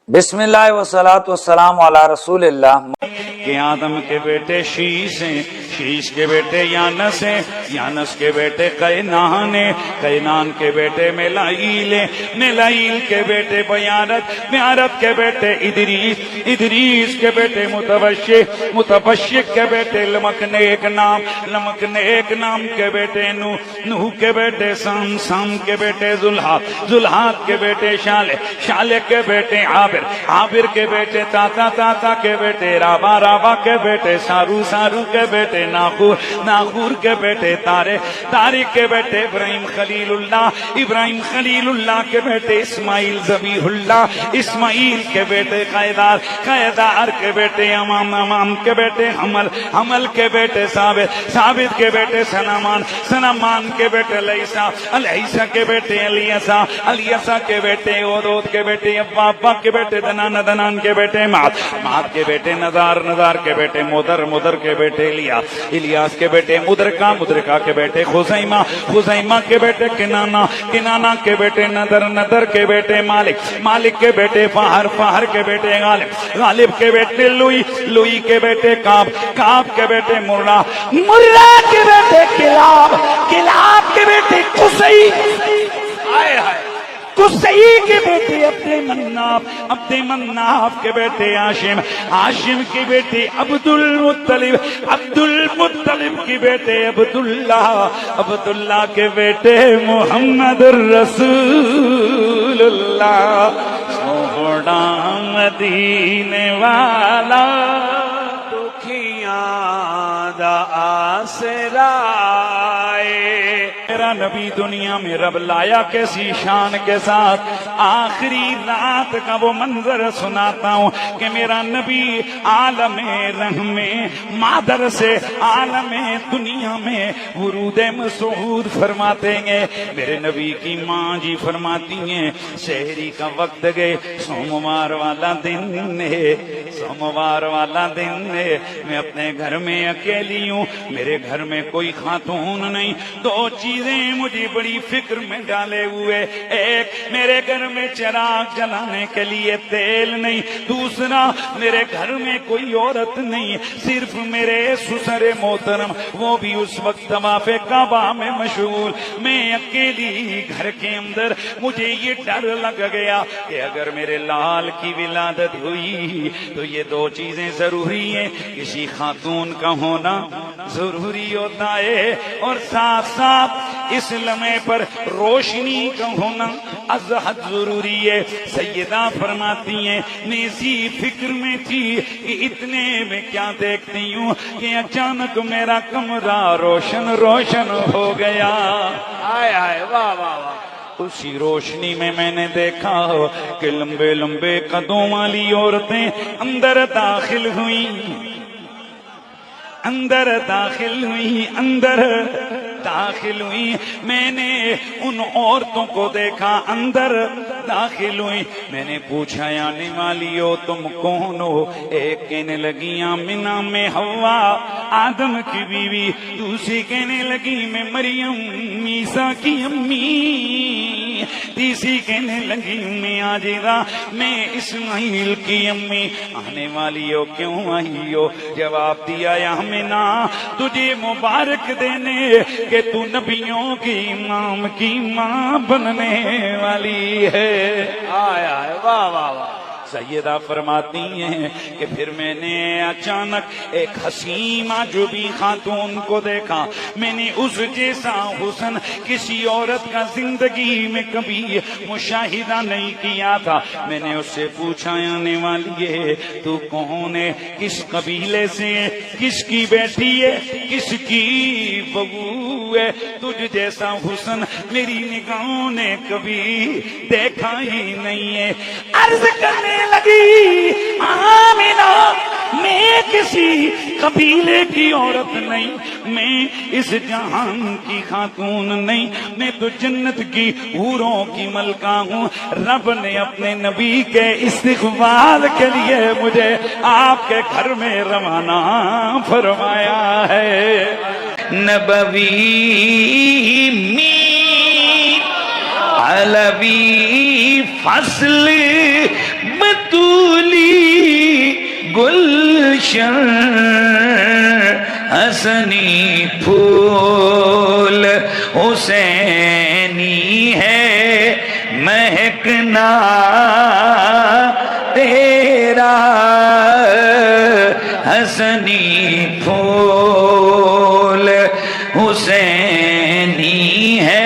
بسم اللہ والصلاۃ والسلام علی رسول اللہ کہ آدم کے بیٹے شیش ہیں، شیش کے بیٹے یانس ہیں، یانس کے بیٹے قینان ہیں، قینان کے بیٹے میلائیل ہیں، میلائیل کے بیٹے بیارت، بیارت کے بیٹے ادریس، ادریس کے بیٹے متبشر، متبشر کے بیٹے لمکنیک نام، لمکنیک نام کے بیٹے نوح، نوح کے بیٹے سام، سام کے بیٹے زلحات، زلحات کے بیٹے شالح، شالح کے بیٹے عابر، عابر کے بیٹے تاتا، تاتا کے بیٹے رابا، رابا کے بیٹے سارو، سارو کے بیٹے ناخور، ناخور کے بیٹے تارے، تارے کے بیٹے ابراہیم خلیل اللہ، ابراہیم خلیل اللہ کے بیٹے اسماعیل ذبیح اللہ، اسماعیل کے بیٹے قیدار، قیدار کے بیٹے امام، امام کے بیٹے حمل، حمل کے بیٹے ثابت، ثابت کے بیٹے سنامان، سنامان کے بیٹے علیسا، علیسا کے بیٹے الیسا، الیسا کے بیٹے اودود کے بیٹے ابا، ابا کے بیٹے دنان، دنان کے بیٹے مات، مات کے بیٹے نظار، نظار کے بیٹے مدر، مدر کے بیٹے الیاس، الیاس کے بیٹے مدرکا، مدرکا کے بیٹے خزیمہ، خزیمہ کے بیٹے کنانا، کنانا کے بیٹے نظر، نظر کے بیٹے مالک، مالک کے بیٹے فہر، فہر کے بیٹے غالب، غالب کے بیٹے لوئی، لوئی کے بیٹے کعب، کعب کے بیٹے مرہ، مرہ کے بیٹے کلاب، کلاب کے بیٹے قصی، آئے ہائے قصی کے بیٹے عبد مناف، عبد مناف کے بیٹے ہاشم، ہاشم کے بیٹے عبد المطلب، عبد المطلب کے بیٹے عبداللہ، عبداللہ کے بیٹے محمد الرسول اللہ، سوڑا مدینے والا دکھیاں دا آسرائے، میرا نبی دنیا میں رب لایا کیسی شان کے ساتھ، آخری رات کا وہ منظر سناتا ہوں کہ میرا نبی عالم رحم مادر سے عالم دنیا میں ورود مسعود فرماتے ہیں۔ میرے نبی کی ماں جی فرماتی ہیں سحری کا وقت گئے، سوموار والا دن ہے، سوموار والا دن ہے، میں اپنے گھر میں اکیلی ہوں، میرے گھر میں کوئی خاتون نہیں، دو چیزیں مجھے بڑی فکر میں ڈالے ہوئے، ایک میرے گھر میں چراغ جلانے کے لیے تیل نہیں، دوسرا میرے گھر میں کوئی عورت نہیں، صرف میرے سسر محترم، وہ بھی اس وقت طواف کعبہ میں مشغول، میں اکیلی گھر کے اندر، مجھے یہ ڈر لگ گیا کہ اگر میرے لال کی ولادت ہوئی تو یہ دو چیزیں ضروری ہیں، کسی خاتون کا ہونا ضروری ہوتا ہے اور ساتھ ساتھ اس لمحے پر روشنی کا ہونا ازحد ضروری ہے۔ سیدہ فرماتی ہیں میں اسی فکر میں تھی کہ اتنے میں کیا دیکھتی ہوں کہ اچانک میرا کمرہ روشن روشن ہو گیا، آئے آئے واہ واہ واہ، اسی روشنی میں نے دیکھا کہ لمبے لمبے قدوں والی عورتیں اندر داخل ہوئیں، اندر داخل ہوئی، اندر داخل ہوئی، میں نے ان عورتوں کو دیکھا اندر داخل ہوئی، میں نے پوچھا آنے والی ہو تم کون ہو؟ ایک کہنے لگی آمنہ میں حوا آدم کی بیوی، دوسری کہنے لگی میں مریم عیسیٰ کی امی، تیسری کہنے لگی میں عاجرہ میں اسماعیل کی امی۔ آنے والی ہو کیوں آئی ہو؟ جواب دیا یا آمنہ تجھے مبارک دینے کہ تو نبیوں کی امام کی ماں بننے والی ہے، آیا ہے واہ واہ واہ۔ سیدہ فرماتی ہیں کہ پھر میں نے اچانک ایک حسین معجوبی خاتون کو دیکھا، میں نے اس جیسا حسن کسی عورت کا زندگی میں کبھی مشاہدہ نہیں کیا تھا۔ میں نے اس سے پوچھا آنے والی ہے تو کون ہے، کس قبیلے سے، کس کی بیٹی ہے، کس کی بہو ہے؟ تجھ جیسا حسن میری نگاہوں نے کبھی دیکھا ہی نہیں ہے۔ عرض کرنے لگی آمینہ میں کسی قبیلے کی عورت نہیں، میں اس جہان کی خاتون نہیں، میں تو جنت کی حوروں کی ملکہ ہوں۔ رب نے اپنے نبی کے استقبال کے لیے مجھے آپ کے گھر میں روانہ فرمایا ہے۔ نبوی علوی فصل میں تو گلشن حسنی پھول حسینی ہے مہکنا تیرا حسنی پھول حسینی ہے